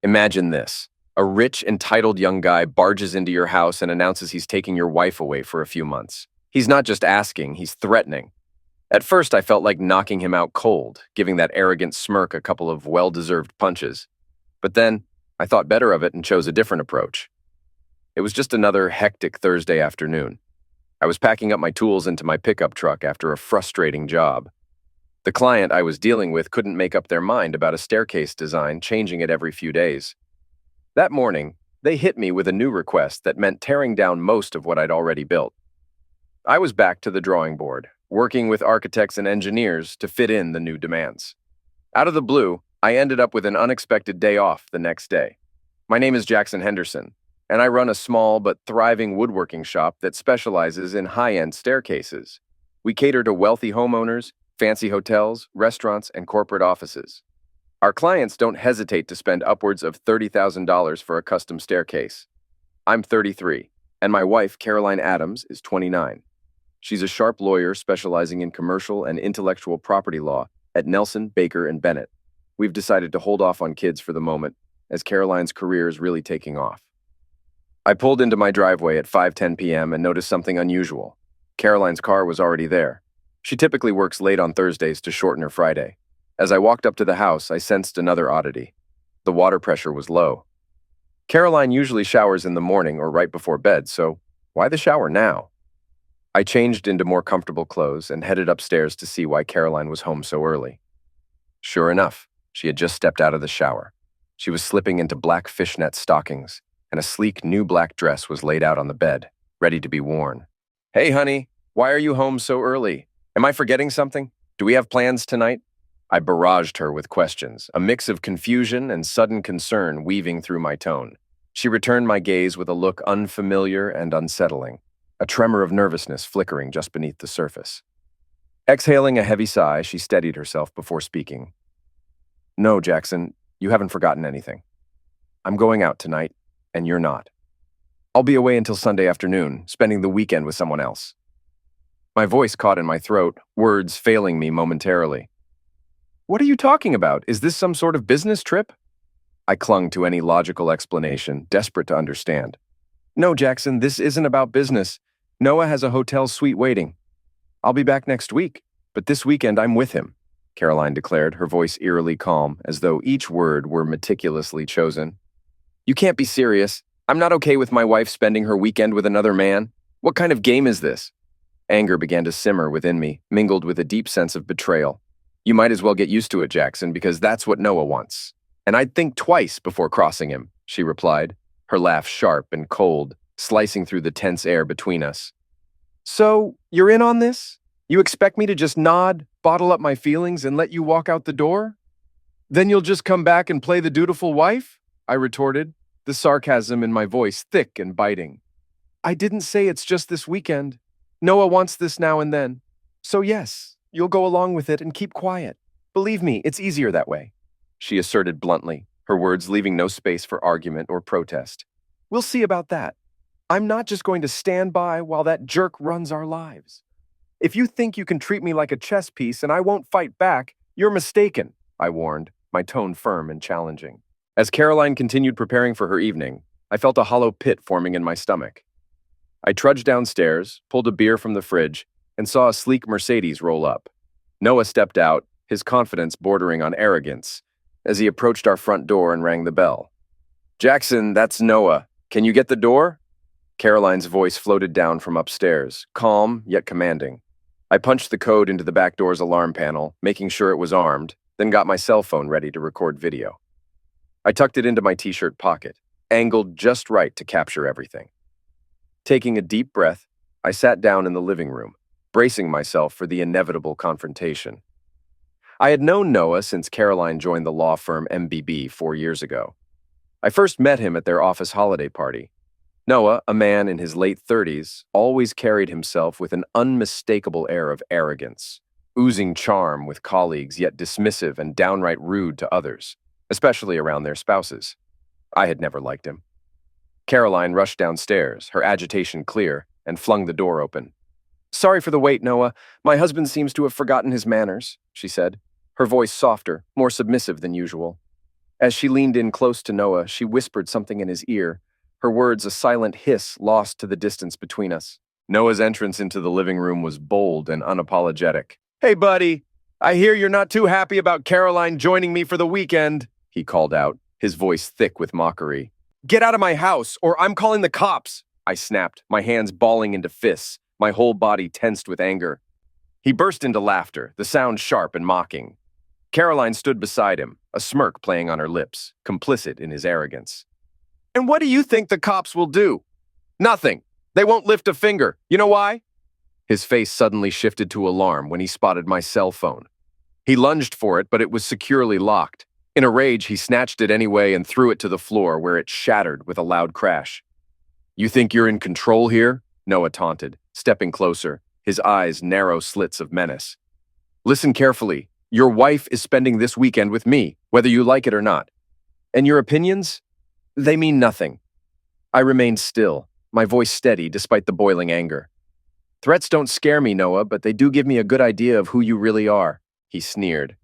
Imagine this. A rich, entitled young guy barges into your house and announces he's taking your wife away for a few months. He's not just asking, he's threatening. At first, I felt like knocking him out cold, giving that arrogant smirk a couple of well-deserved punches. But then, I thought better of it and chose a different approach. It was just another hectic Thursday afternoon. I was packing up my tools into my pickup truck after a frustrating job. The client I was dealing with couldn't make up their mind about a staircase design, changing it every few days. That morning, they hit me with a new request that meant tearing down most of what I'd already built. I was back to the drawing board, working with architects and engineers to fit in the new demands. Out of the blue, I ended up with an unexpected day off the next day. My name is Jackson Henderson, and I run a small but thriving woodworking shop that specializes in high-end staircases. We cater to wealthy homeowners, fancy hotels, restaurants, and corporate offices. Our clients don't hesitate to spend upwards of $30,000 for a custom staircase. I'm 33, and my wife, Caroline Adams, is 29. She's a sharp lawyer specializing in commercial and intellectual property law at Nelson, Baker, and Bennett. We've decided to hold off on kids for the moment, as Caroline's career is really taking off. I pulled into my driveway at 5:10 p.m. and noticed something unusual. Caroline's car was already there. She typically works late on Thursdays to shorten her Friday. As I walked up to the house, I sensed another oddity. The water pressure was low. Caroline usually showers in the morning or right before bed, so why the shower now? I changed into more comfortable clothes and headed upstairs to see why Caroline was home so early. Sure enough, she had just stepped out of the shower. She was slipping into black fishnet stockings, and a sleek new black dress was laid out on the bed, ready to be worn. "Hey, honey, why are you home so early? Am I forgetting something? Do we have plans tonight?" I barraged her with questions, a mix of confusion and sudden concern weaving through my tone. She returned my gaze with a look unfamiliar and unsettling, a tremor of nervousness flickering just beneath the surface. Exhaling a heavy sigh, she steadied herself before speaking. "No, Jackson, you haven't forgotten anything. I'm going out tonight, and you're not. I'll be away until Sunday afternoon, spending the weekend with someone else." My voice caught in my throat, words failing me momentarily. "What are you talking about? Is this some sort of business trip?" I clung to any logical explanation, desperate to understand. "No, Jackson, this isn't about business. Noah has a hotel suite waiting. I'll be back next week, but this weekend I'm with him," Caroline declared, her voice eerily calm, as though each word were meticulously chosen. "You can't be serious. I'm not okay with my wife spending her weekend with another man. What kind of game is this?" Anger began to simmer within me, mingled with a deep sense of betrayal. "You might as well get used to it, Jackson, because that's what Noah wants. And I'd think twice before crossing him," she replied, her laugh sharp and cold, slicing through the tense air between us. "So, you're in on this? You expect me to just nod, bottle up my feelings, and let you walk out the door? Then you'll just come back and play the dutiful wife?" I retorted, the sarcasm in my voice thick and biting. "I didn't say it's just this weekend. Noah wants this now and then. So yes, you'll go along with it and keep quiet. Believe me, it's easier that way," she asserted bluntly, her words leaving no space for argument or protest. "We'll see about that. I'm not just going to stand by while that jerk runs our lives. If you think you can treat me like a chess piece and I won't fight back, you're mistaken," I warned, my tone firm and challenging. As Caroline continued preparing for her evening, I felt a hollow pit forming in my stomach. I trudged downstairs, pulled a beer from the fridge, and saw a sleek Mercedes roll up. Noah stepped out, his confidence bordering on arrogance, as he approached our front door and rang the bell. "Jackson, that's Noah. Can you get the door?" Caroline's voice floated down from upstairs, calm yet commanding. I punched the code into the back door's alarm panel, making sure it was armed, then got my cell phone ready to record video. I tucked it into my t-shirt pocket, angled just right to capture everything. Taking a deep breath, I sat down in the living room, bracing myself for the inevitable confrontation. I had known Noah since Caroline joined the law firm MBB 4 years ago. I first met him at their office holiday party. Noah, a man in his late 30s, always carried himself with an unmistakable air of arrogance, oozing charm with colleagues yet dismissive and downright rude to others, especially around their spouses. I had never liked him. Caroline rushed downstairs, her agitation clear, and flung the door open. "Sorry for the wait, Noah. My husband seems to have forgotten his manners," she said, her voice softer, more submissive than usual. As she leaned in close to Noah, she whispered something in his ear, her words a silent hiss lost to the distance between us. Noah's entrance into the living room was bold and unapologetic. "Hey, buddy, I hear you're not too happy about Caroline joining me for the weekend," he called out, his voice thick with mockery. "Get out of my house, or I'm calling the cops," I snapped, my hands balling into fists, my whole body tensed with anger. He burst into laughter, the sound sharp and mocking. Caroline stood beside him, a smirk playing on her lips, complicit in his arrogance. "And what do you think the cops will do?" "Nothing. They won't lift a finger. You know why?" His face suddenly shifted to alarm when he spotted my cell phone. He lunged for it, but it was securely locked. In a rage, he snatched it anyway and threw it to the floor, where it shattered with a loud crash. "You think you're in control here?" Noah taunted, stepping closer, his eyes narrow slits of menace. "Listen carefully. Your wife is spending this weekend with me, whether you like it or not. And your opinions? They mean nothing." I remained still, my voice steady despite the boiling anger. "Threats don't scare me, Noah, but they do give me a good idea of who you really are," he sneered.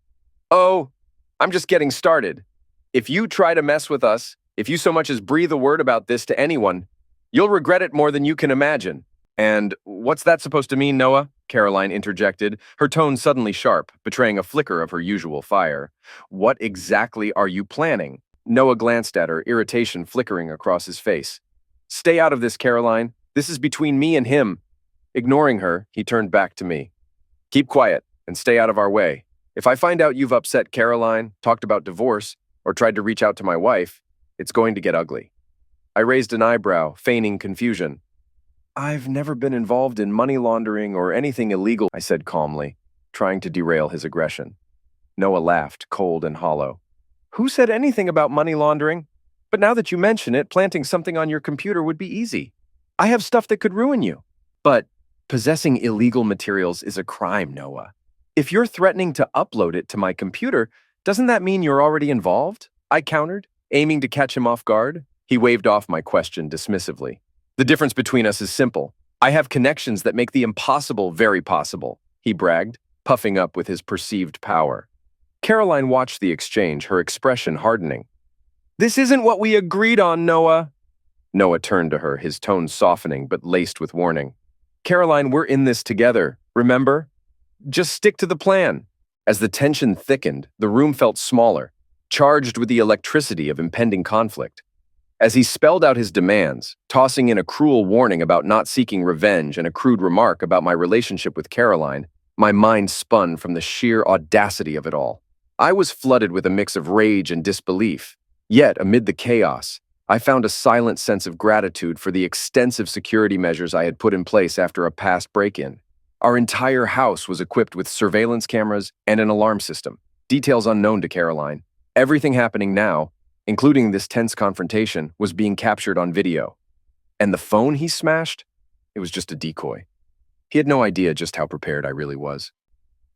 "Oh, I'm just getting started. If you try to mess with us, if you so much as breathe a word about this to anyone, you'll regret it more than you can imagine." "And what's that supposed to mean, Noah?" Caroline interjected, her tone suddenly sharp, betraying a flicker of her usual fire. "What exactly are you planning?" Noah glanced at her, irritation flickering across his face. "Stay out of this, Caroline. This is between me and him." Ignoring her, he turned back to me. "Keep quiet and stay out of our way. If I find out you've upset Caroline, talked about divorce, or tried to reach out to my wife, it's going to get ugly." I raised an eyebrow, feigning confusion. "I've never been involved in money laundering or anything illegal," I said calmly, trying to derail his aggression. Noah laughed, cold and hollow. "Who said anything about money laundering? But now that you mention it, planting something on your computer would be easy. I have stuff that could ruin you." "But possessing illegal materials is a crime, Noah. If you're threatening to upload it to my computer, doesn't that mean you're already involved?" I countered, aiming to catch him off guard. He waved off my question dismissively. "The difference between us is simple. I have connections that make the impossible very possible," he bragged, puffing up with his perceived power. Caroline watched the exchange, her expression hardening. "This isn't what we agreed on, Noah." Noah turned to her, his tone softening but laced with warning. "Caroline, we're in this together, remember? Just stick to the plan." As the tension thickened, the room felt smaller, charged with the electricity of impending conflict. As he spelled out his demands, tossing in a cruel warning about not seeking revenge and a crude remark about my relationship with Caroline, my mind spun from the sheer audacity of it all. I was flooded with a mix of rage and disbelief. Yet, amid the chaos, I found a silent sense of gratitude for the extensive security measures I had put in place after a past break-in. Our entire house was equipped with surveillance cameras and an alarm system, details unknown to Caroline. Everything happening now, including this tense confrontation, was being captured on video. And the phone he smashed? It was just a decoy. He had no idea just how prepared I really was.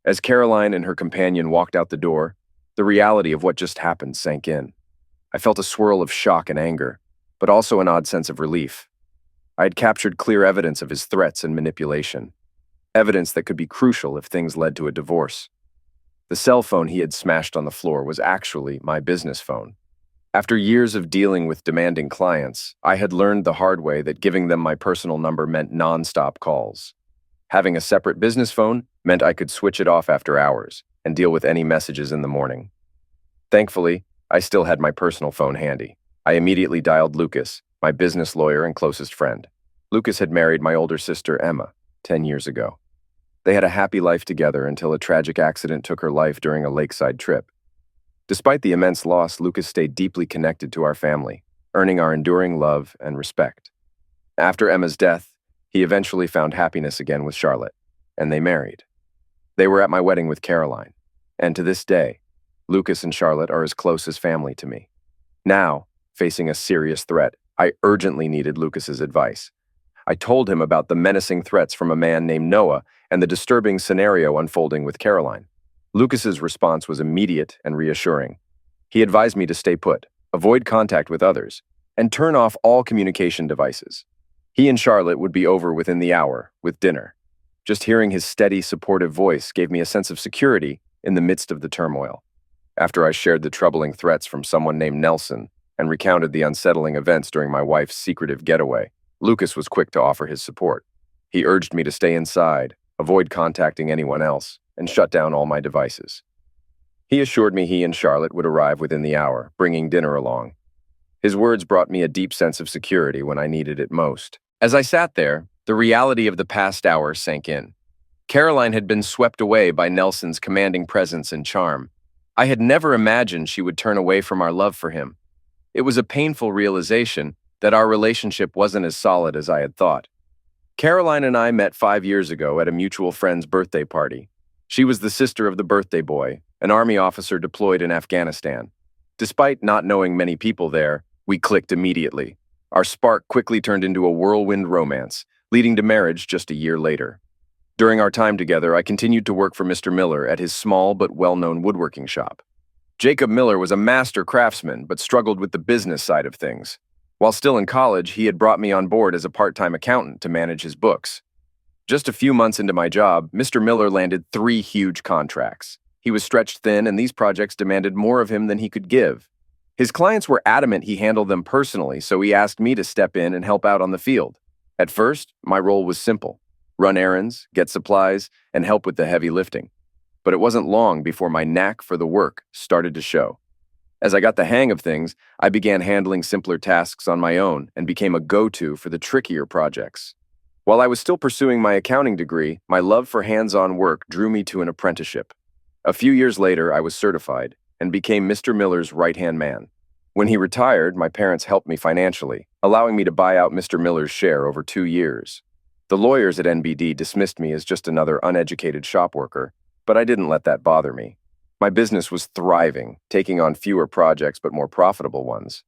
As Caroline and her companion walked out the door, the reality of what just happened sank in. I felt a swirl of shock and anger, but also an odd sense of relief. I had captured clear evidence of his threats and manipulation. Evidence that could be crucial if things led to a divorce. The cell phone he had smashed on the floor was actually my business phone. After years of dealing with demanding clients, I had learned the hard way that giving them my personal number meant non-stop calls. Having a separate business phone meant I could switch it off after hours and deal with any messages in the morning. Thankfully, I still had my personal phone handy. I immediately dialed Lucas, my business lawyer and closest friend. Lucas had married my older sister, Emma, 10 years ago. They had a happy life together until a tragic accident took her life during a lakeside trip. Despite the immense loss, Lucas stayed deeply connected to our family, earning our enduring love and respect. After Emma's death, he eventually found happiness again with Charlotte, and they married. They were at my wedding with Caroline, and to this day, Lucas and Charlotte are as close as family to me. Now, facing a serious threat, I urgently needed Lucas's advice. I told him about the menacing threats from a man named Noah and the disturbing scenario unfolding with Caroline. Lucas's response was immediate and reassuring. He advised me to stay put, avoid contact with others, and turn off all communication devices. He and Charlotte would be over within the hour, with dinner. Just hearing his steady, supportive voice gave me a sense of security in the midst of the turmoil. After I shared the troubling threats from someone named Nelson and recounted the unsettling events during my wife's secretive getaway, Lucas was quick to offer his support. He urged me to stay inside, avoid contacting anyone else, and shut down all my devices. He assured me he and Charlotte would arrive within the hour, bringing dinner along. His words brought me a deep sense of security when I needed it most. As I sat there, the reality of the past hour sank in. Caroline had been swept away by Nelson's commanding presence and charm. I had never imagined she would turn away from our love for him. It was a painful realization that our relationship wasn't as solid as I had thought. Caroline and I met 5 years ago at a mutual friend's birthday party. She was the sister of the birthday boy, an army officer deployed in Afghanistan. Despite not knowing many people there, we clicked immediately. Our spark quickly turned into a whirlwind romance, leading to marriage just a year later. During our time together, I continued to work for Mr. Miller at his small but well-known woodworking shop. Jacob Miller was a master craftsman but struggled with the business side of things. While still in college, he had brought me on board as a part-time accountant to manage his books. Just a few months into my job, Mr. Miller landed 3 huge contracts. He was stretched thin, and these projects demanded more of him than he could give. His clients were adamant he handled them personally, so he asked me to step in and help out on the field. At first, my role was simple: run errands, get supplies, and help with the heavy lifting. But it wasn't long before my knack for the work started to show. As I got the hang of things, I began handling simpler tasks on my own and became a go-to for the trickier projects. While I was still pursuing my accounting degree, my love for hands-on work drew me to an apprenticeship. A few years later, I was certified and became Mr. Miller's right-hand man. When he retired, my parents helped me financially, allowing me to buy out Mr. Miller's share over 2 years. The lawyers at NBD dismissed me as just another uneducated shop worker, but I didn't let that bother me. My business was thriving, taking on fewer projects but more profitable ones.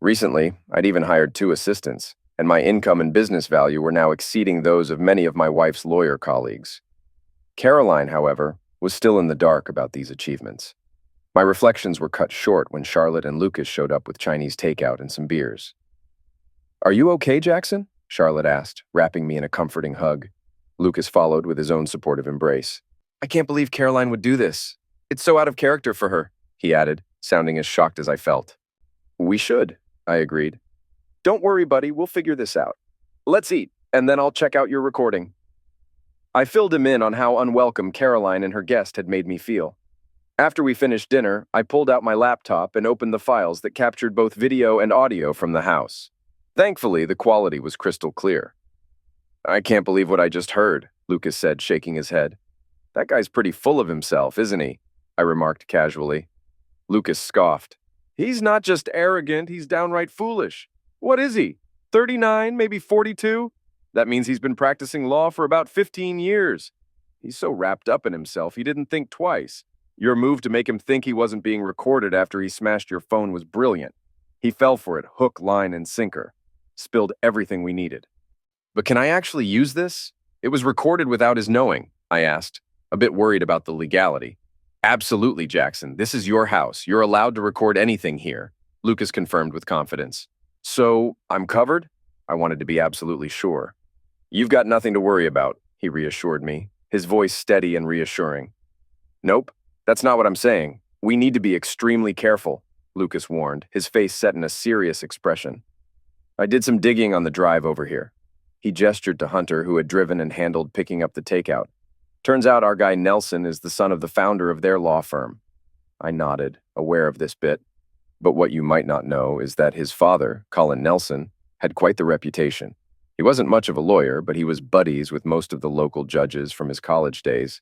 Recently, I'd even hired 2 assistants, and my income and business value were now exceeding those of many of my wife's lawyer colleagues. Caroline, however, was still in the dark about these achievements. My reflections were cut short when Charlotte and Lucas showed up with Chinese takeout and some beers. "Are you okay, Jackson?" Charlotte asked, wrapping me in a comforting hug. Lucas followed with his own supportive embrace. "I can't believe Caroline would do this. It's so out of character for her," he added, sounding as shocked as I felt. "We should," I agreed. "Don't worry, buddy, we'll figure this out. Let's eat, and then I'll check out your recording." I filled him in on how unwelcome Caroline and her guest had made me feel. After we finished dinner, I pulled out my laptop and opened the files that captured both video and audio from the house. Thankfully, the quality was crystal clear. "I can't believe what I just heard," Lucas said, shaking his head. "That guy's pretty full of himself, isn't he?" I remarked casually. Lucas scoffed. "He's not just arrogant, he's downright foolish. What is he? 39, maybe 42? That means he's been practicing law for about 15 years. He's so wrapped up in himself, he didn't think twice. Your move to make him think he wasn't being recorded after he smashed your phone was brilliant. He fell for it, hook, line, and sinker. Spilled everything we needed." "But can I actually use this? It was recorded without his knowing," I asked, a bit worried about the legality. "Absolutely, Jackson. This is your house. You're allowed to record anything here," Lucas confirmed with confidence. "So, I'm covered?" I wanted to be absolutely sure. "You've got nothing to worry about," he reassured me, his voice steady and reassuring. "Nope, that's not what I'm saying. We need to be extremely careful," Lucas warned, his face set in a serious expression. "I did some digging on the drive over here." He gestured to Hunter, who had driven and handled picking up the takeout. "Turns out our guy Nelson is the son of the founder of their law firm." I nodded, aware of this bit. But what you might not know is that his father, Colin Nelson, had quite the reputation. He wasn't much of a lawyer, but he was buddies with most of the local judges from his college days.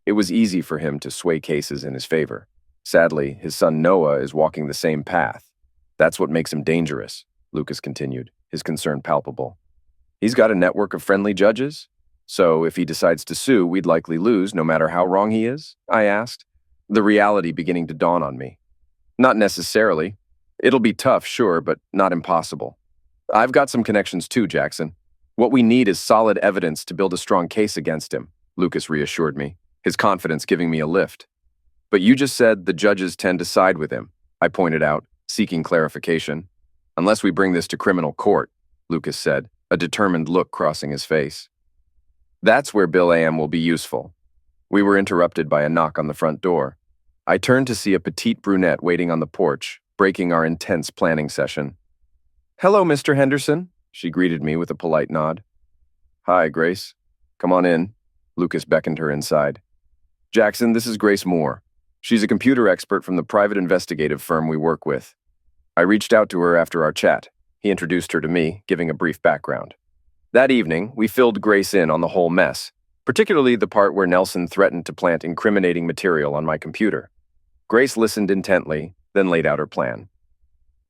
It was easy for him to sway cases in his favor. Sadly, his son Noah is walking the same path. "That's what makes him dangerous," Lucas continued, his concern palpable. "He's got a network of friendly judges. So if he decides to sue, we'd likely lose no matter how wrong he is?" I asked, the reality beginning to dawn on me. "Not necessarily. It'll be tough, sure, but not impossible. I've got some connections too, Jackson. What we need is solid evidence to build a strong case against him," Lucas reassured me, his confidence giving me a lift. "But you just said the judges tend to side with him," I pointed out, seeking clarification. "Unless we bring this to criminal court," Lucas said, a determined look crossing his face. "That's where Bill Am will be useful." We were interrupted by a knock on the front door. I turned to see a petite brunette waiting on the porch, breaking our intense planning session. "Hello, Mr. Henderson," she greeted me with a polite nod. "Hi, Grace. Come on in." Lucas beckoned her inside. "Jackson, this is Grace Moore. She's a computer expert from the private investigative firm we work with." I reached out to her after our chat. He introduced her to me, giving a brief background. That evening, we filled Grace in on the whole mess, particularly the part where Nelson threatened to plant incriminating material on my computer. Grace listened intently, then laid out her plan.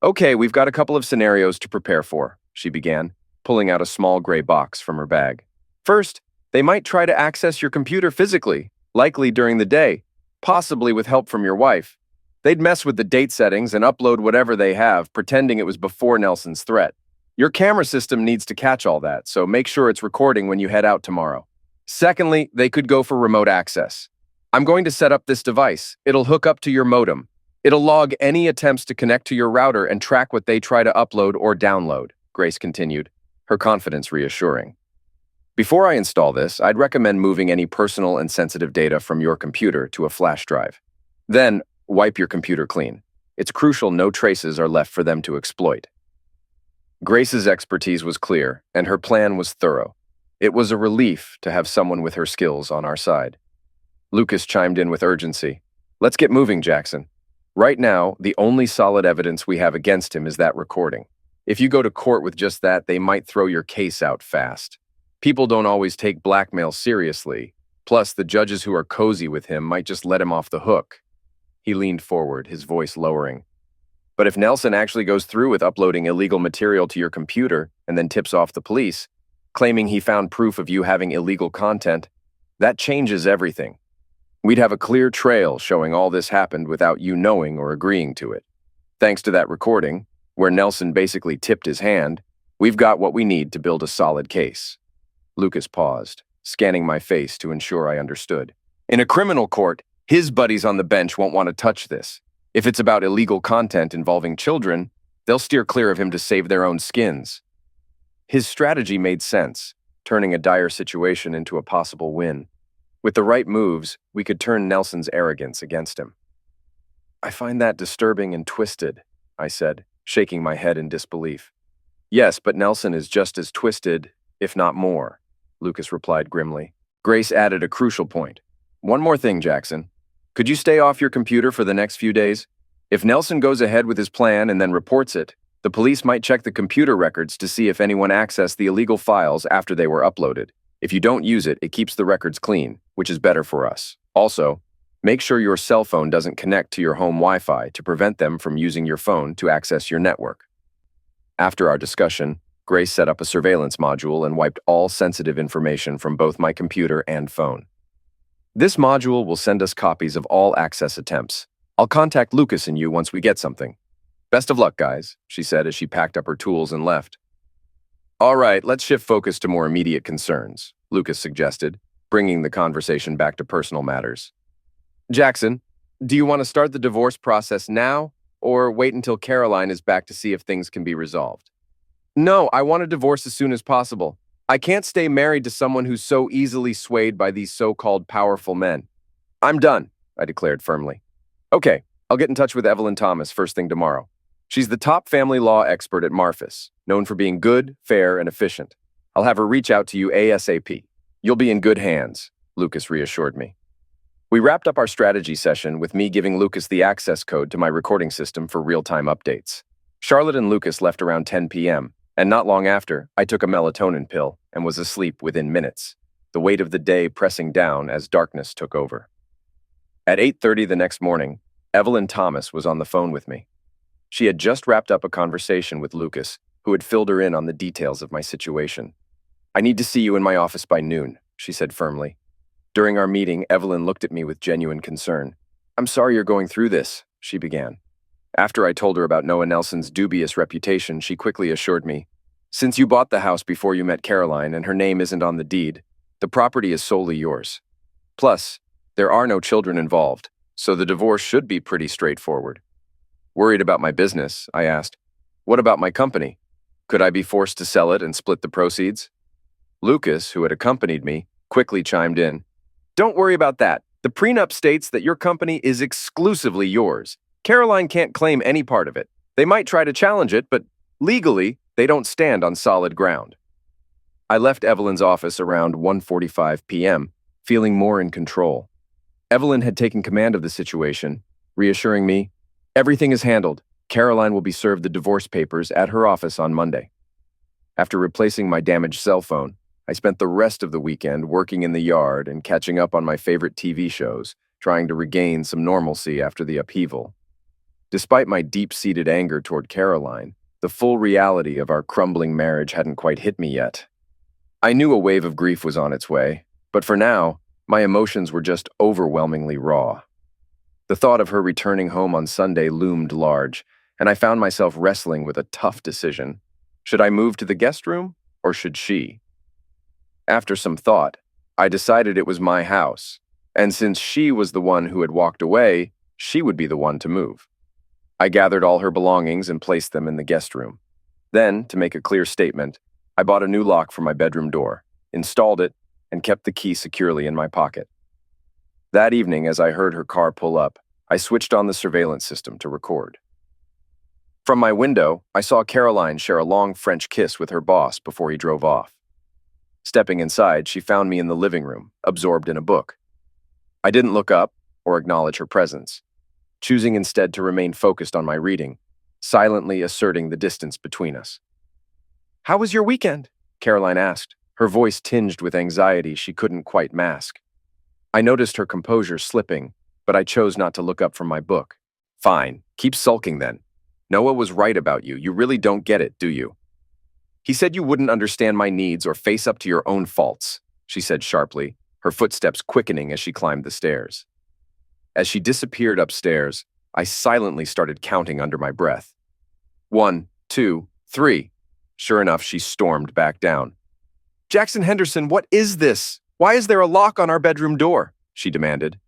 "Okay, we've got a couple of scenarios to prepare for," she began, pulling out a small gray box from her bag. "First, they might try to access your computer physically, likely during the day, possibly with help from your wife. They'd mess with the date settings and upload whatever they have, pretending it was before Nelson's threat. Your camera system needs to catch all that, so make sure it's recording when you head out tomorrow. Secondly, they could go for remote access. I'm going to set up this device. It'll hook up to your modem. It'll log any attempts to connect to your router and track what they try to upload or download," Grace continued, her confidence reassuring. "Before I install this, I'd recommend moving any personal and sensitive data from your computer to a flash drive. Then, wipe your computer clean. It's crucial no traces are left for them to exploit." Grace's expertise was clear, and her plan was thorough. It was a relief to have someone with her skills on our side. Lucas chimed in with urgency. "Let's get moving, Jackson. Right now, the only solid evidence we have against him is that recording. If you go to court with just that, they might throw your case out fast. People don't always take blackmail seriously. Plus, the judges who are cozy with him might just let him off the hook." He leaned forward, his voice lowering. "But if Nelson actually goes through with uploading illegal material to your computer and then tips off the police, claiming he found proof of you having illegal content, that changes everything. We'd have a clear trail showing all this happened without you knowing or agreeing to it. Thanks to that recording, where Nelson basically tipped his hand, we've got what we need to build a solid case." Lucas paused, scanning my face to ensure I understood. "In a criminal court, his buddies on the bench won't want to touch this. If it's about illegal content involving children, they'll steer clear of him to save their own skins." His strategy made sense, turning a dire situation into a possible win. With the right moves, we could turn Nelson's arrogance against him. "I find that disturbing and twisted," I said, shaking my head in disbelief. "Yes, but Nelson is just as twisted, if not more," Lucas replied grimly. Grace added a crucial point. "One more thing, Jackson. Could you stay off your computer for the next few days? If Nelson goes ahead with his plan and then reports it, the police might check the computer records to see if anyone accessed the illegal files after they were uploaded. If you don't use it, it keeps the records clean, which is better for us. Also, make sure your cell phone doesn't connect to your home Wi-Fi to prevent them from using your phone to access your network." After our discussion, Grace set up a surveillance module and wiped all sensitive information from both my computer and phone. "This module will send us copies of all access attempts. I'll contact Lucas and you once we get something. Best of luck, guys," she said as she packed up her tools and left. "All right, let's shift focus to more immediate concerns," Lucas suggested, bringing the conversation back to personal matters. "Jackson, do you want to start the divorce process now, or wait until Caroline is back to see if things can be resolved?" "No, I want a divorce as soon as possible. I can't stay married to someone who's so easily swayed by these so-called powerful men. I'm done," I declared firmly. "Okay, I'll get in touch with Evelyn Thomas first thing tomorrow. She's the top family law expert at Marfus, known for being good, fair, and efficient. I'll have her reach out to you ASAP. You'll be in good hands," Lucas reassured me. We wrapped up our strategy session with me giving Lucas the access code to my recording system for real-time updates. Charlotte and Lucas left around 10 p.m., and not long after, I took a melatonin pill and was asleep within minutes, the weight of the day pressing down as darkness took over. At 8:30 the next morning, Evelyn Thomas was on the phone with me. She had just wrapped up a conversation with Lucas, who had filled her in on the details of my situation. "I need to see you in my office by noon," she said firmly. During our meeting, Evelyn looked at me with genuine concern. "I'm sorry you're going through this," she began. After I told her about Noah Nelson's dubious reputation, she quickly assured me, "Since you bought the house before you met Caroline and her name isn't on the deed, the property is solely yours. Plus, there are no children involved, so the divorce should be pretty straightforward." Worried about my business, I asked, "What about my company? Could I be forced to sell it and split the proceeds?" Lucas, who had accompanied me, quickly chimed in, "Don't worry about that. The prenup states that your company is exclusively yours. Caroline can't claim any part of it. They might try to challenge it, but legally, they don't stand on solid ground. I left Evelyn's office around 1:45 p.m., feeling more in control. Evelyn had taken command of the situation, reassuring me, "Everything is handled. Caroline will be served the divorce papers at her office on Monday." After replacing my damaged cell phone, I spent the rest of the weekend working in the yard and catching up on my favorite TV shows, trying to regain some normalcy after the upheaval. Despite my deep-seated anger toward Caroline, the full reality of our crumbling marriage hadn't quite hit me yet. I knew a wave of grief was on its way, but for now, my emotions were just overwhelmingly raw. The thought of her returning home on Sunday loomed large, and I found myself wrestling with a tough decision. Should I move to the guest room, or should she? After some thought, I decided it was my house, and since she was the one who had walked away, she would be the one to move. I gathered all her belongings and placed them in the guest room. Then, to make a clear statement, I bought a new lock for my bedroom door, installed it, and kept the key securely in my pocket. That evening, as I heard her car pull up, I switched on the surveillance system to record. From my window, I saw Caroline share a long French kiss with her boss before he drove off. Stepping inside, she found me in the living room, absorbed in a book. I didn't look up or acknowledge her presence, choosing instead to remain focused on my reading, silently asserting the distance between us. "How was your weekend?" Caroline asked, her voice tinged with anxiety she couldn't quite mask. I noticed her composure slipping, but I chose not to look up from my book. "Fine, keep sulking then. Noah was right about you. You really don't get it, do you? He said you wouldn't understand my needs or face up to your own faults," she said sharply, her footsteps quickening as she climbed the stairs. As she disappeared upstairs, I silently started counting under my breath. 1, 2, 3. Sure enough, she stormed back down. "Jackson Henderson, what is this? Why is there a lock on our bedroom door?" she demanded.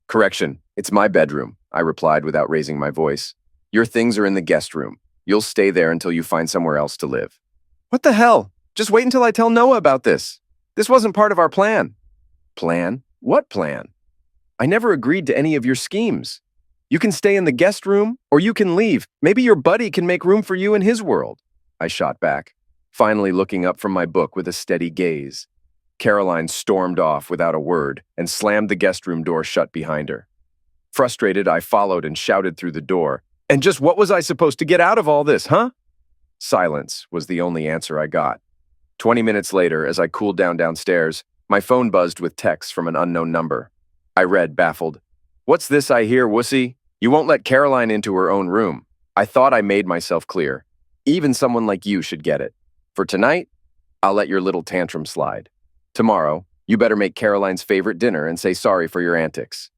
"Correction, it's my bedroom," I replied without raising my voice. "Your things are in the guest room. You'll stay there until you find somewhere else to live." "What the hell? Just wait until I tell Noah about this. This wasn't part of our plan." "Plan? What plan? I never agreed to any of your schemes. You can stay in the guest room, or you can leave. Maybe your buddy can make room for you in his world," I shot back, finally looking up from my book with a steady gaze. Caroline stormed off without a word and slammed the guest room door shut behind her. Frustrated, I followed and shouted through the door, "And just what was I supposed to get out of all this, huh?" Silence was the only answer I got. 20 minutes later, as I cooled down downstairs, my phone buzzed with texts from an unknown number. I read, baffled, "What's this I hear, wussy? You won't let Caroline into her own room. I thought I made myself clear. Even someone like you should get it. For tonight, I'll let your little tantrum slide. Tomorrow, you better make Caroline's favorite dinner and say sorry for your antics.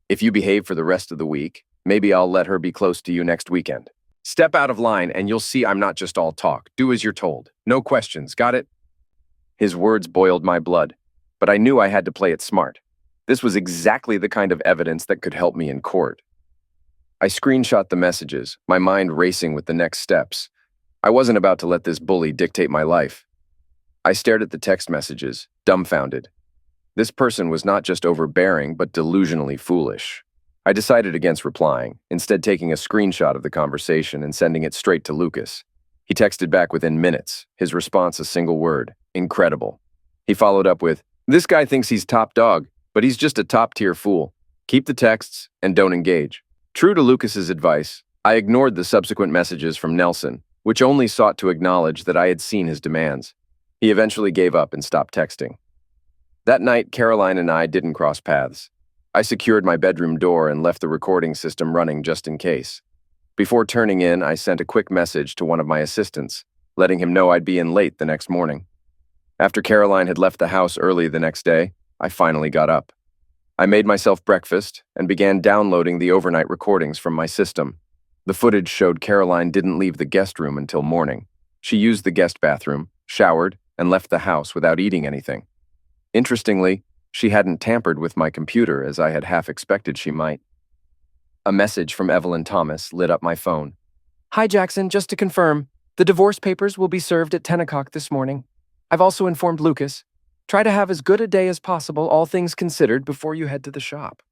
If you behave for the rest of the week, maybe I'll let her be close to you next weekend. Step out of line and you'll see I'm not just all talk. Do as you're told. No questions, got it?" His words boiled my blood, but I knew I had to play it smart. This was exactly the kind of evidence that could help me in court. I screenshot the messages, my mind racing with the next steps. I wasn't about to let this bully dictate my life. I stared at the text messages, dumbfounded. This person was not just overbearing, but delusionally foolish. I decided against replying, instead taking a screenshot of the conversation and sending it straight to Lucas. He texted back within minutes, his response a single word, "Incredible." He followed up with, "This guy thinks he's top dog, but he's just a top-tier fool. Keep the texts and don't engage." True to Lucas's advice, I ignored the subsequent messages from Nelson, which only sought to acknowledge that I had seen his demands. He eventually gave up and stopped texting. That night, Caroline and I didn't cross paths. I secured my bedroom door and left the recording system running just in case. Before turning in, I sent a quick message to one of my assistants, letting him know I'd be in late the next morning. After Caroline had left the house early the next day, I finally got up. I made myself breakfast and began downloading the overnight recordings from my system. The footage showed Caroline didn't leave the guest room until morning. She used the guest bathroom, showered, and left the house without eating anything. Interestingly, she hadn't tampered with my computer as I had half expected she might. A message from Evelyn Thomas lit up my phone. "Hi, Jackson, just to confirm, the divorce papers will be served at 10 o'clock this morning. I've also informed Lucas. Try to have as good a day as possible, all things considered, before you head to the shop.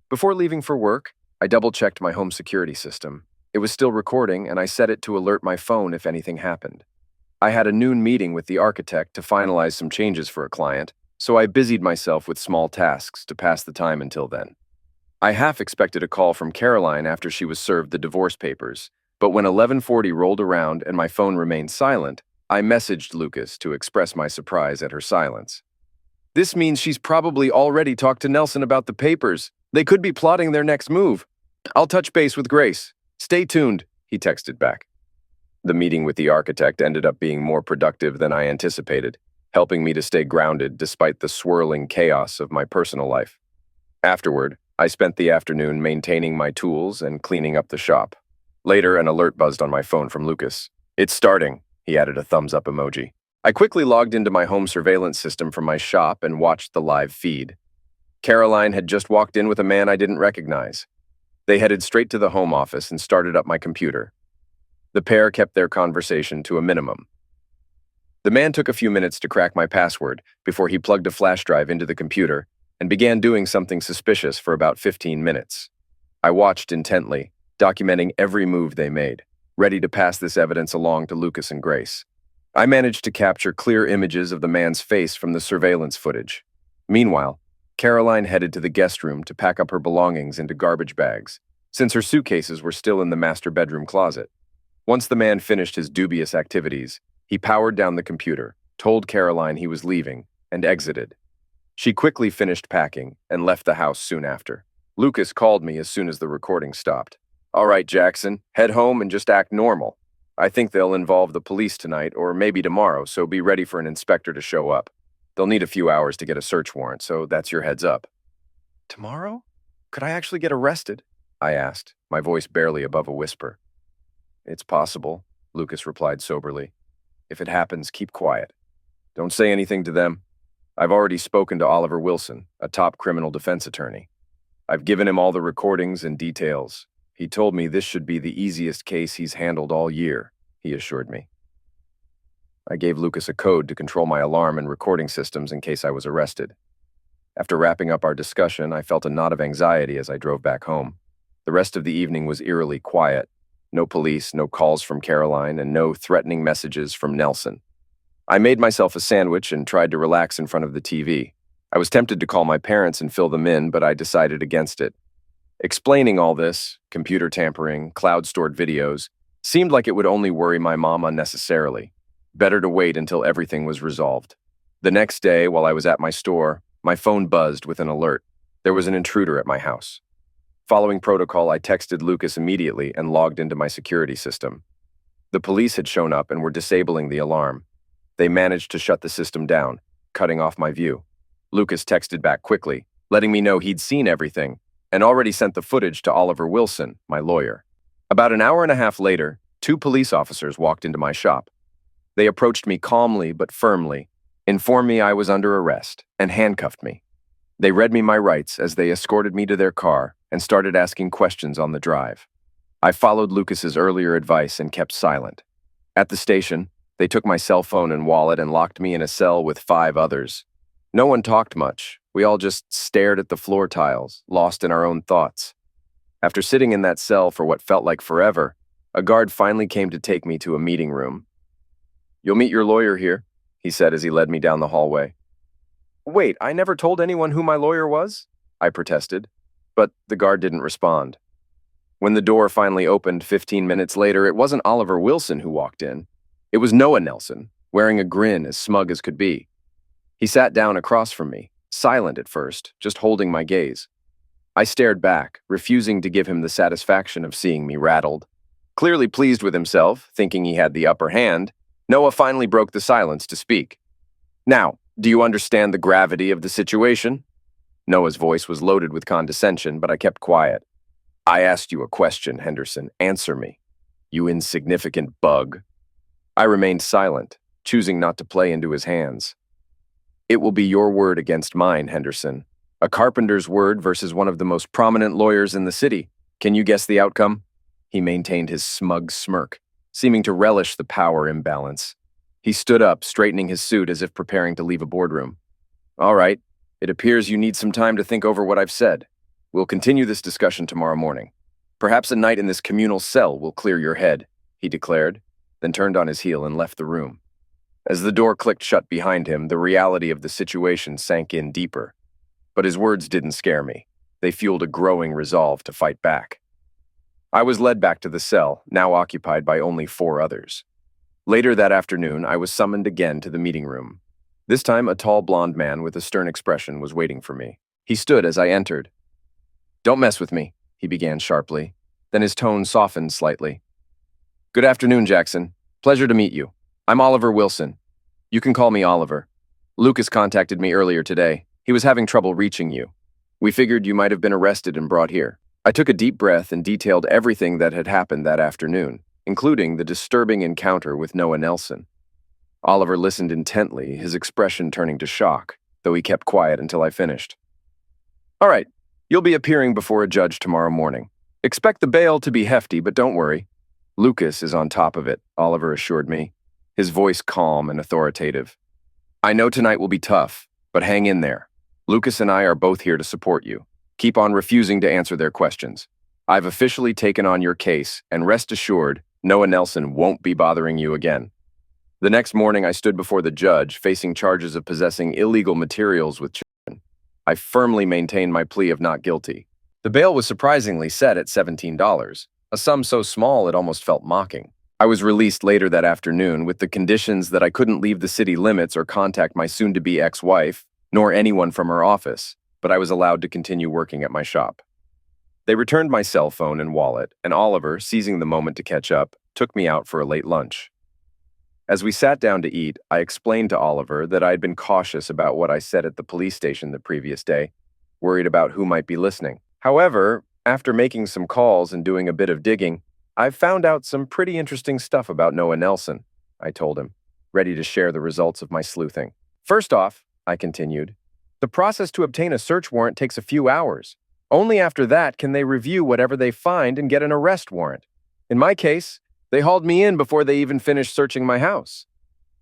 Before leaving for work, I double-checked my home security system. It was still recording, and I set it to alert my phone if anything happened. I had a noon meeting with the architect to finalize some changes for a client, so I busied myself with small tasks to pass the time until then. I half expected a call from Caroline after she was served the divorce papers, but when 11:40 rolled around and my phone remained silent, I messaged Lucas to express my surprise at her silence. This means she's probably already talked to Nelson about the papers. They could be plotting their next move. I'll touch base with Grace. Stay tuned, he texted back. The meeting with the architect ended up being more productive than I anticipated, helping me to stay grounded despite the swirling chaos of my personal life. Afterward, I spent the afternoon maintaining my tools and cleaning up the shop. Later, an alert buzzed on my phone from Lucas. It's starting, he added a thumbs-up emoji. I quickly logged into my home surveillance system from my shop and watched the live feed. Caroline had just walked in with a man I didn't recognize. They headed straight to the home office and started up my computer. The pair kept their conversation to a minimum. The man took a few minutes to crack my password before he plugged a flash drive into the computer and began doing something suspicious for about 15 minutes. I watched intently, documenting every move they made, ready to pass this evidence along to Lucas and Grace. I managed to capture clear images of the man's face from the surveillance footage. Meanwhile, Caroline headed to the guest room to pack up her belongings into garbage bags, since her suitcases were still in the master bedroom closet. Once the man finished his dubious activities, he powered down the computer, told Caroline he was leaving, and exited. She quickly finished packing and left the house soon after. Lucas called me as soon as the recording stopped. All right, Jackson, head home and just act normal. I think they'll involve the police tonight or maybe tomorrow, so be ready for an inspector to show up. They'll need a few hours to get a search warrant, so that's your heads up. Tomorrow? Could I actually get arrested? I asked, my voice barely above a whisper. It's possible, Lucas replied soberly. If it happens, keep quiet. Don't say anything to them. I've already spoken to Oliver Wilson, a top criminal defense attorney. I've given him all the recordings and details. He told me this should be the easiest case he's handled all year, he assured me. I gave Lucas a code to control my alarm and recording systems in case I was arrested. After wrapping up our discussion, I felt a knot of anxiety as I drove back home. The rest of the evening was eerily quiet. No police, no calls from Caroline, and no threatening messages from Nelson. I made myself a sandwich and tried to relax in front of the TV. I was tempted to call my parents and fill them in, but I decided against it. Explaining all this, computer tampering, cloud-stored videos, seemed like it would only worry my mom unnecessarily. Better to wait until everything was resolved. The next day, while I was at my store, my phone buzzed with an alert. There was an intruder at my house. Following protocol, I texted Lucas immediately and logged into my security system. The police had shown up and were disabling the alarm. They managed to shut the system down, cutting off my view. Lucas texted back quickly, letting me know he'd seen everything and already sent the footage to Oliver Wilson, my lawyer. About an hour and a half later, 2 police officers walked into my shop. They approached me calmly but firmly, informed me I was under arrest, and handcuffed me. They read me my rights as they escorted me to their car and started asking questions on the drive. I followed Lucas's earlier advice and kept silent. At the station, they took my cell phone and wallet and locked me in a cell with 5 others. No one talked much. We all just stared at the floor tiles, lost in our own thoughts. After sitting in that cell for what felt like forever, a guard finally came to take me to a meeting room. "You'll meet your lawyer here," he said as he led me down the hallway. "Wait, I never told anyone who my lawyer was?" I protested, but the guard didn't respond. When the door finally opened 15 minutes later, it wasn't Oliver Wilson who walked in. It was Noah Nelson, wearing a grin as smug as could be. He sat down across from me, silent at first, just holding my gaze. I stared back, refusing to give him the satisfaction of seeing me rattled. Clearly pleased with himself, thinking he had the upper hand, Noah finally broke the silence to speak. "Now, do you understand the gravity of the situation?" Noah's voice was loaded with condescension, but I kept quiet. "I asked you a question, Henderson. Answer me. You insignificant bug." I remained silent, choosing not to play into his hands. "It will be your word against mine, Henderson. A carpenter's word versus one of the most prominent lawyers in the city. Can you guess the outcome?" He maintained his smug smirk, seeming to relish the power imbalance. He stood up, straightening his suit as if preparing to leave a boardroom. All right, it appears you need some time to think over what I've said. We'll continue this discussion tomorrow morning. Perhaps a night in this communal cell will clear your head, he declared, then turned on his heel and left the room. As the door clicked shut behind him, the reality of the situation sank in deeper. But his words didn't scare me. They fueled a growing resolve to fight back. I was led back to the cell, now occupied by only 4 others. Later that afternoon, I was summoned again to the meeting room. This time, a tall blond man with a stern expression was waiting for me. He stood as I entered. "Don't mess with me," he began sharply. Then his tone softened slightly. "Good afternoon, Jackson. Pleasure to meet you. I'm Oliver Wilson. You can call me Oliver. Lucas contacted me earlier today. He was having trouble reaching you. We figured you might have been arrested and brought here." I took a deep breath and detailed everything that had happened that afternoon, including the disturbing encounter with Noah Nelson. Oliver listened intently, his expression turning to shock, though he kept quiet until I finished. "All right, you'll be appearing before a judge tomorrow morning. Expect the bail to be hefty, but don't worry. Lucas is on top of it," Oliver assured me, his voice calm and authoritative. "I know tonight will be tough, but hang in there. Lucas and I are both here to support you. Keep on refusing to answer their questions. I've officially taken on your case, and rest assured, Noah Nelson won't be bothering you again." The next morning, I stood before the judge, facing charges of possessing illegal materials with children. I firmly maintained my plea of not guilty. The bail was surprisingly set at $17, a sum so small it almost felt mocking. I was released later that afternoon with the conditions that I couldn't leave the city limits or contact my soon-to-be ex-wife, nor anyone from her office, but I was allowed to continue working at my shop. They returned my cell phone and wallet, and Oliver, seizing the moment to catch up, took me out for a late lunch. As we sat down to eat, I explained to Oliver that I had been cautious about what I said at the police station the previous day, worried about who might be listening. However, after making some calls and doing a bit of digging, I've found out some pretty interesting stuff about Noah Nelson, I told him, ready to share the results of my sleuthing. "First off," I continued, "the process to obtain a search warrant takes a few hours. Only after that can they review whatever they find and get an arrest warrant. In my case, they hauled me in before they even finished searching my house.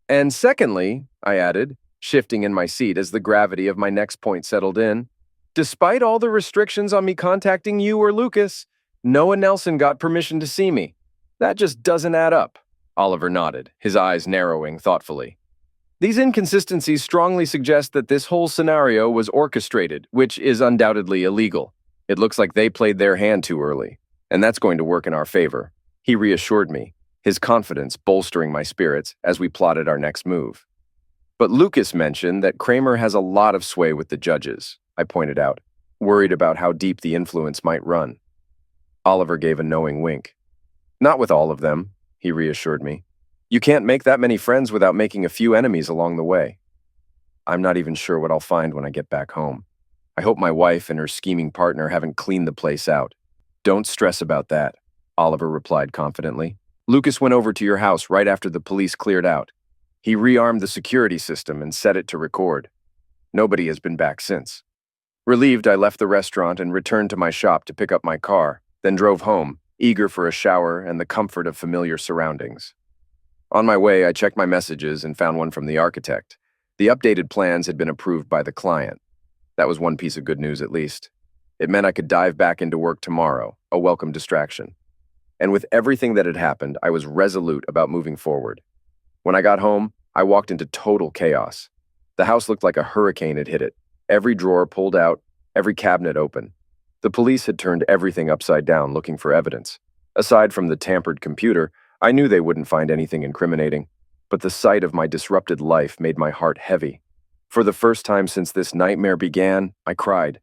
And secondly," I added, shifting in my seat as the gravity of my next point settled in, "despite all the restrictions on me contacting you or Lucas, Noah Nelson got permission to see me. That just doesn't add up." Oliver nodded, his eyes narrowing thoughtfully. "These inconsistencies strongly suggest that this whole scenario was orchestrated, which is undoubtedly illegal. It looks like they played their hand too early, and that's going to work in our favor," he reassured me, his confidence bolstering my spirits as we plotted our next move. "But Lucas mentioned that Kramer has a lot of sway with the judges," I pointed out, worried about how deep the influence might run. Oliver gave a knowing wink. "Not with all of them," he reassured me. "You can't make that many friends without making a few enemies along the way. I'm not even sure what I'll find when I get back home. I hope my wife and her scheming partner haven't cleaned the place out." "Don't stress about that," Oliver replied confidently. "Lucas went over to your house right after the police cleared out. He rearmed the security system and set it to record. Nobody has been back since." Relieved, I left the restaurant and returned to my shop to pick up my car, then drove home, eager for a shower and the comfort of familiar surroundings. On my way, I checked my messages and found one from the architect. The updated plans had been approved by the client. That was one piece of good news at least. It meant I could dive back into work tomorrow, a welcome distraction. And with everything that had happened, I was resolute about moving forward. When I got home, I walked into total chaos. The house looked like a hurricane had hit it. Every drawer pulled out, every cabinet open. The police had turned everything upside down looking for evidence. Aside from the tampered computer, I knew they wouldn't find anything incriminating, but the sight of my disrupted life made my heart heavy. For the first time since this nightmare began, I cried.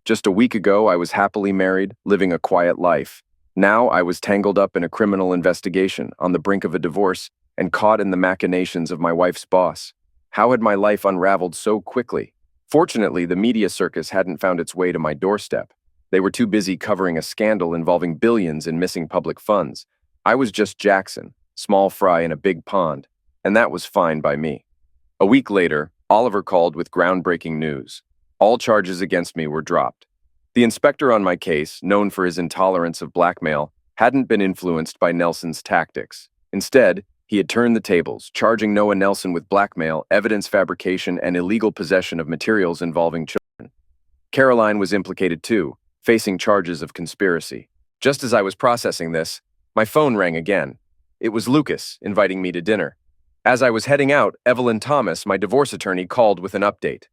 Just a week ago, I was happily married, living a quiet life. Now I was tangled up in a criminal investigation, on the brink of a divorce, and caught in the machinations of my wife's boss. How had my life unraveled so quickly? Fortunately, the media circus hadn't found its way to my doorstep. They were too busy covering a scandal involving billions in missing public funds. I was just Jackson, small fry in a big pond, and that was fine by me. A week later, Oliver called with groundbreaking news. All charges against me were dropped. The inspector on my case, known for his intolerance of blackmail, hadn't been influenced by Nelson's tactics. Instead, He had turned the tables, charging Noah Nelson with blackmail, evidence fabrication, and illegal possession of materials involving children. Caroline was implicated too, facing charges of conspiracy. Just as I was processing this, my phone rang again. It was Lucas, inviting me to dinner. As I was heading out, Evelyn Thomas, my divorce attorney, called with an update.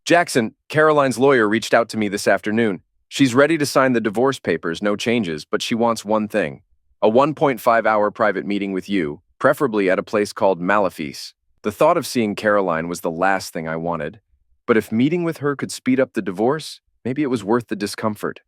Jackson, Caroline's lawyer reached out to me this afternoon. She's ready to sign the divorce papers, no changes, but she wants one thing. A 1.5-hour private meeting with you, preferably at a place called Malefice. The thought of seeing Caroline was the last thing I wanted. But if meeting with her could speed up the divorce, maybe it was worth the discomfort.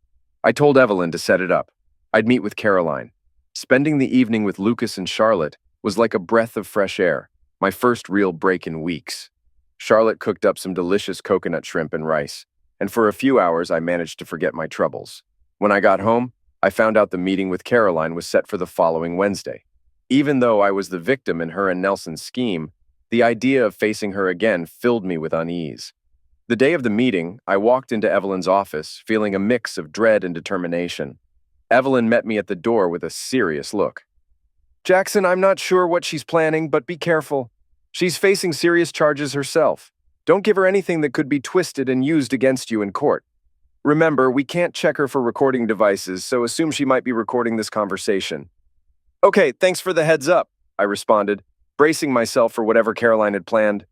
I told Evelyn to set it up. I'd meet with Caroline. Spending the evening with Lucas and Charlotte was like a breath of fresh air, my first real break in weeks. Charlotte cooked up some delicious coconut shrimp and rice, and for a few hours I managed to forget my troubles. When I got home, I found out the meeting with Caroline was set for the following Wednesday. Even though I was the victim in her and Nelson's scheme, the idea of facing her again filled me with unease. The day of the meeting, I walked into Evelyn's office, feeling a mix of dread and determination. Evelyn met me at the door with a serious look. Jackson, I'm not sure what she's planning, but be careful. She's facing serious charges herself. Don't give her anything that could be twisted and used against you in court. Remember, we can't check her for recording devices, so assume she might be recording this conversation. Okay, thanks for the heads up, I responded, bracing myself for whatever Caroline had planned.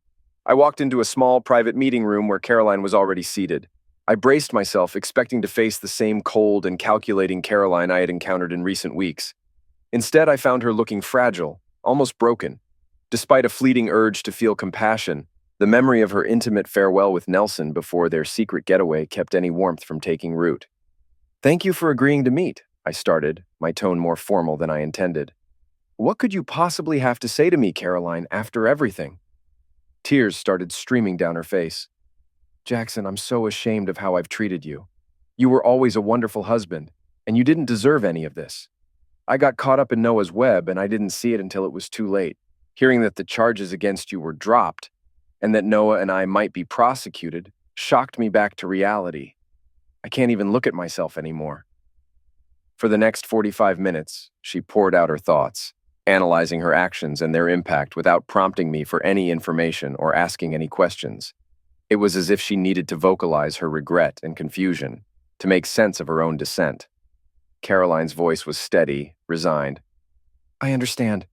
I walked into a small private meeting room where Caroline was already seated. I braced myself, expecting to face the same cold and calculating Caroline I had encountered in recent weeks. Instead, I found her looking fragile, almost broken. Despite a fleeting urge to feel compassion, the memory of her intimate farewell with Nelson before their secret getaway kept any warmth from taking root. Thank you for agreeing to meet, I started, my tone more formal than I intended. What could you possibly have to say to me, Caroline, after everything? Tears started streaming down her face. Jackson, I'm so ashamed of how I've treated you. You were always a wonderful husband, and you didn't deserve any of this. I got caught up in Noah's web, and I didn't see it until it was too late. Hearing that the charges against you were dropped, and that Noah and I might be prosecuted, shocked me back to reality. I can't even look at myself anymore. For the next 45 minutes, she poured out her thoughts, analyzing her actions and their impact without prompting me for any information or asking any questions. It was as if she needed to vocalize her regret and confusion, to make sense of her own dissent. Caroline's voice was steady, resigned. I understand.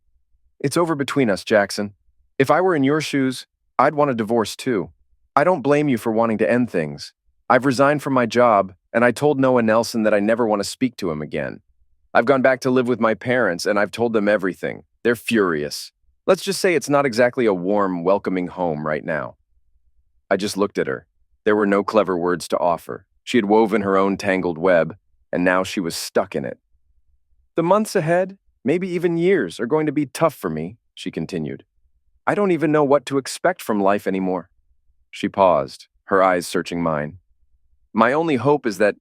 It's over between us, Jackson. If I were in your shoes, I'd want a divorce too. I don't blame you for wanting to end things. I've resigned from my job, and I told Noah Nelson that I never want to speak to him again. I've gone back to live with my parents, and I've told them everything. They're furious. Let's just say it's not exactly a warm, welcoming home right now. I just looked at her. There were no clever words to offer. She had woven her own tangled web, and now she was stuck in it. The months ahead, maybe even years, are going to be tough for me, she continued. I don't even know what to expect from life anymore. She paused, her eyes searching mine. My only hope is that,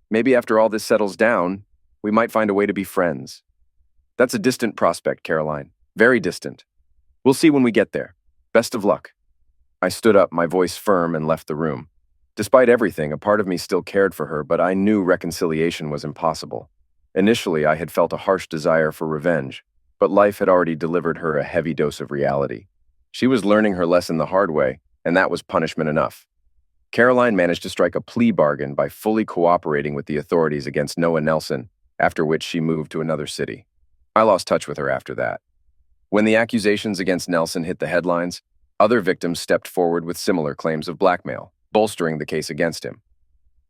maybe after all this settles down, we might find a way to be friends. That's a distant prospect, Caroline. Very distant. We'll see when we get there. Best of luck. I stood up, my voice firm, and left the room. Despite everything, a part of me still cared for her, but I knew reconciliation was impossible. Initially, I had felt a harsh desire for revenge, but life had already delivered her a heavy dose of reality. She was learning her lesson the hard way, and that was punishment enough. Caroline managed to strike a plea bargain by fully cooperating with the authorities against Noah Nelson, after which she moved to another city. I lost touch with her after that. When the accusations against Nelson hit the headlines, other victims stepped forward with similar claims of blackmail, bolstering the case against him.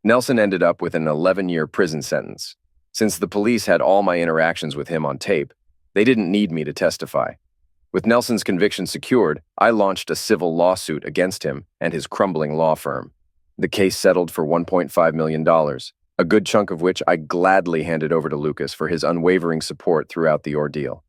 Nelson ended up with an 11-year prison sentence. Since the police had all my interactions with him on tape, they didn't need me to testify. With Nelson's conviction secured, I launched a civil lawsuit against him and his crumbling law firm. The case settled for $1.5 million, a good chunk of which I gladly handed over to Lucas for his unwavering support throughout the ordeal.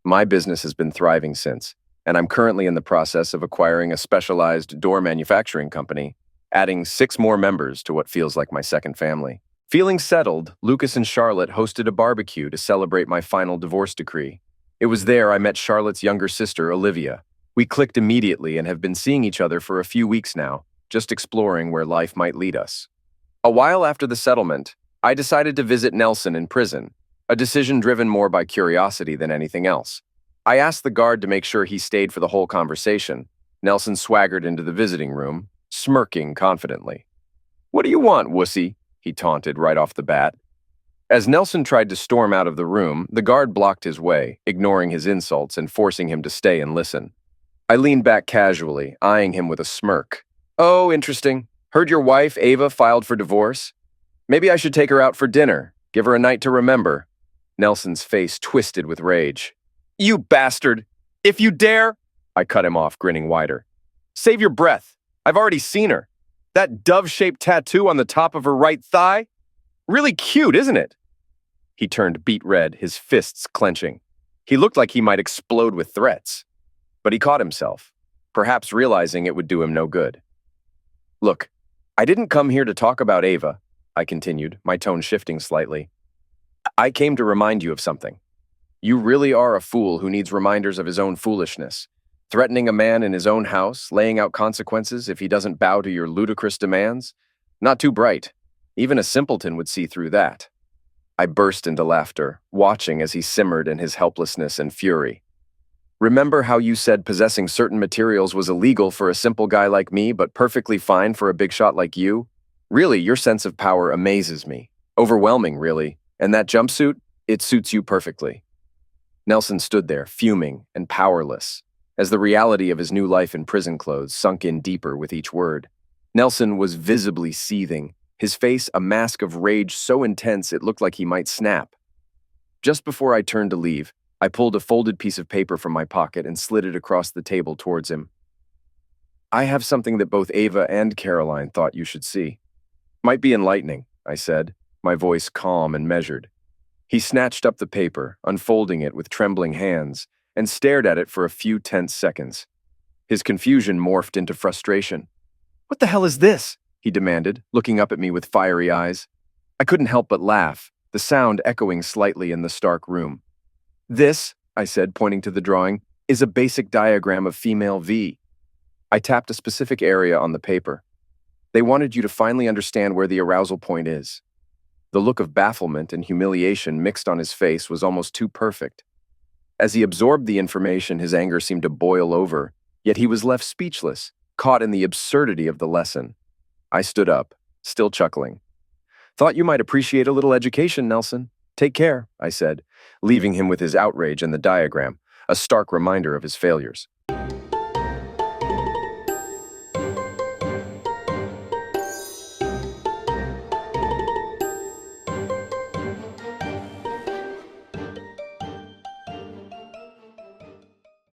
My business has been thriving since, and I'm currently in the process of acquiring a specialized door manufacturing company, adding 6 more members to what feels like my second family. Feeling settled, Lucas and Charlotte hosted a barbecue to celebrate my final divorce decree. It was there I met Charlotte's younger sister, Olivia. We clicked immediately and have been seeing each other for a few weeks now, just exploring where life might lead us. A while after the settlement, I decided to visit Nelson in prison, a decision driven more by curiosity than anything else. I asked the guard to make sure he stayed for the whole conversation. Nelson swaggered into the visiting room, smirking confidently. "What do you want, wussy?" he taunted right off the bat. As Nelson tried to storm out of the room, the guard blocked his way, ignoring his insults and forcing him to stay and listen. I leaned back casually, eyeing him with a smirk. "Oh, interesting. Heard your wife, Ava, filed for divorce? Maybe I should take her out for dinner, give her a night to remember." Nelson's face twisted with rage. "You bastard! If you dare—" I cut him off, grinning wider. "Save your breath. I've already seen her. That dove-shaped tattoo on the top of her right thigh? Really cute, isn't it?" He turned beet red, his fists clenching. He looked like he might explode with threats. But he caught himself, perhaps realizing it would do him no good. "Look, I didn't come here to talk about Ava," I continued, my tone shifting slightly. "I came to remind you of something. You really are a fool who needs reminders of his own foolishness. Threatening a man in his own house, laying out consequences if he doesn't bow to your ludicrous demands? Not too bright. Even a simpleton would see through that." I burst into laughter, watching as he simmered in his helplessness and fury. "Remember how you said possessing certain materials was illegal for a simple guy like me, but perfectly fine for a big shot like you? Really, your sense of power amazes me. Overwhelming, really. And that jumpsuit, it suits you perfectly." Nelson stood there, fuming and powerless, as the reality of his new life in prison clothes sunk in deeper with each word. Nelson was visibly seething, his face a mask of rage so intense it looked like he might snap. Just before I turned to leave, I pulled a folded piece of paper from my pocket and slid it across the table towards him. "I have something that both Ava and Caroline thought you should see. Might be enlightening," I said, my voice calm and measured. He snatched up the paper, unfolding it with trembling hands, and stared at it for a few tense seconds. His confusion morphed into frustration. "What the hell is this?" he demanded, looking up at me with fiery eyes. I couldn't help but laugh, the sound echoing slightly in the stark room. "This," I said, pointing to the drawing, "is a basic diagram of female V." I tapped a specific area on the paper. "They wanted you to finally understand where the arousal point is." The look of bafflement and humiliation mixed on his face was almost too perfect. As he absorbed the information, his anger seemed to boil over, yet he was left speechless, caught in the absurdity of the lesson. I stood up, still chuckling. "Thought you might appreciate a little education, Nelson. Take care," I said, leaving him with his outrage and the diagram, a stark reminder of his failures.